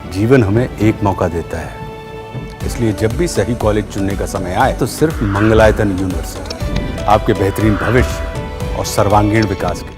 जीवन हमें एक मौका देता है, इसलिए जब भी सही कॉलेज चुनने का समय आए तो सिर्फ मंगलायतन यूनिवर्सिटी आपके बेहतरीन भविष्य और सर्वांगीण विकास के लिए।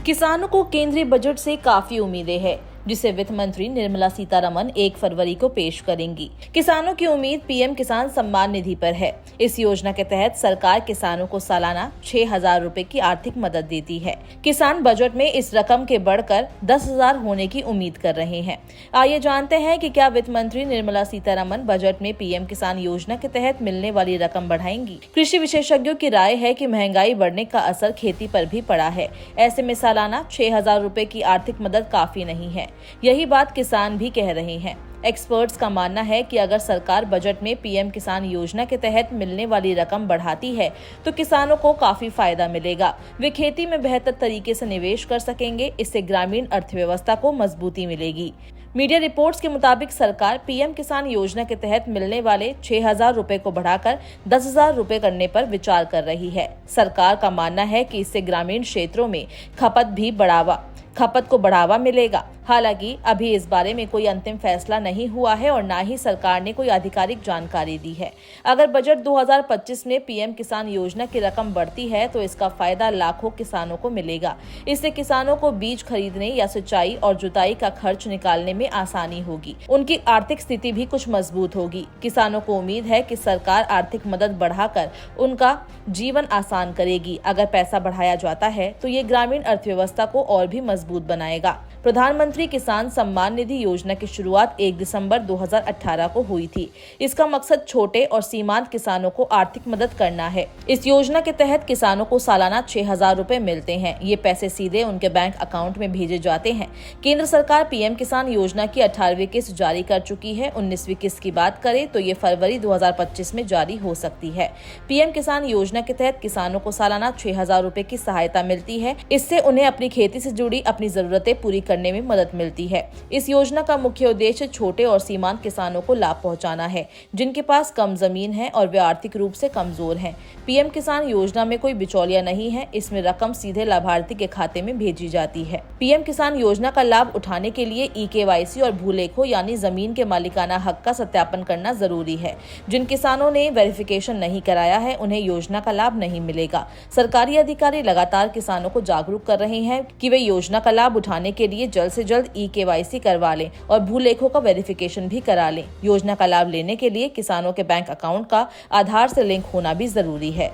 किसानों को केंद्रीय बजट से काफी उम्मीदें हैं, जिसे वित्त मंत्री निर्मला सीतारमण 1 फरवरी को पेश करेंगी। किसानों की उम्मीद पीएम किसान सम्मान निधि पर है। इस योजना के तहत सरकार किसानों को सालाना 6,000 रुपए की आर्थिक मदद देती है। किसान बजट में इस रकम के बढ़कर 10,000 होने की उम्मीद कर रहे हैं। आइए जानते हैं कि क्या वित्त मंत्री निर्मला सीतारमण बजट में पीएम किसान योजना के तहत मिलने वाली रकम बढ़ाएंगी। कृषि विशेषज्ञों की राय है कि महंगाई बढ़ने का असर खेती पर भी पड़ा है। ऐसे में सालाना 6,000 रुपए की आर्थिक मदद काफी नहीं है। यही बात किसान भी कह रहे हैं। एक्सपर्ट्स का मानना है कि अगर सरकार बजट में पीएम किसान योजना के तहत मिलने वाली रकम बढ़ाती है तो किसानों को काफी फायदा मिलेगा। वे खेती में बेहतर तरीके से निवेश कर सकेंगे। इससे ग्रामीण अर्थव्यवस्था को मजबूती मिलेगी। मीडिया रिपोर्ट्स के मुताबिक सरकार पीएम किसान योजना के तहत मिलने वाले 6,000 रुपए को बढ़ाकर 10,000 रुपए करने पर विचार कर रही है। सरकार का मानना है कि इससे ग्रामीण क्षेत्रों में खपत को बढ़ावा मिलेगा। हालांकि अभी इस बारे में कोई अंतिम फैसला नहीं हुआ है और न ही सरकार ने कोई आधिकारिक जानकारी दी है। अगर बजट 2025 में पीएम किसान योजना की रकम बढ़ती है तो इसका फायदा लाखों किसानों को मिलेगा। इससे किसानों को बीज खरीदने या सिंचाई और जुताई का खर्च निकालने में आसानी होगी। उनकी आर्थिक स्थिति भी कुछ मजबूत होगी। किसानों को उम्मीद है कि सरकार आर्थिक मदद बढ़ाकर उनका जीवन आसान करेगी। अगर पैसा बढ़ाया जाता है तो ये ग्रामीण अर्थव्यवस्था को और भी मजबूत बनाएगा। प्रधानमंत्री किसान सम्मान निधि योजना की शुरुआत 1 दिसंबर 2018 को हुई थी। इसका मकसद छोटे और सीमांत किसानों को आर्थिक मदद करना है। इस योजना के तहत किसानों को सालाना 6,000 रुपए मिलते हैं। ये पैसे सीधे उनके बैंक अकाउंट में भेजे जाते हैं। केंद्र सरकार पीएम किसान योजना की 18वीं किस्त जारी कर चुकी है। 19वीं किस्त की बात करें तो ये फरवरी 2025 में जारी हो सकती है। पीएम किसान योजना के तहत किसानों को सालाना 6,000 रुपए की सहायता मिलती है। इससे उन्हें अपनी खेती से जुड़ी अपनी जरूरतें पूरी करने में मदद मिलती है। इस योजना का मुख्य उद्देश्य छोटे और सीमांत किसानों को लाभ पहुंचाना है, जिनके पास कम जमीन है और वे आर्थिक रूप से कमजोर हैं। पीएम किसान योजना में कोई बिचौलिया नहीं है। इसमें रकम सीधे लाभार्थी के खाते में भेजी जाती है। पीएम किसान योजना का लाभ उठाने के लिए ई-केवाईसी और भूलेखों यानी जमीन के मालिकाना हक का सत्यापन करना जरूरी है। जिन किसानों ने वेरिफिकेशन नहीं कराया है उन्हें योजना का लाभ नहीं मिलेगा। सरकारी अधिकारी लगातार किसानों को जागरूक कर रहे हैं कि वे योजना का लाभ उठाने के लिए जल्द से जल्द ई-केवाईसी करवा लें और भूलेखों का वेरिफिकेशन भी करा लें। योजना का लाभ लेने के लिए किसानों के बैंक अकाउंट का आधार से लिंक होना भी जरूरी है।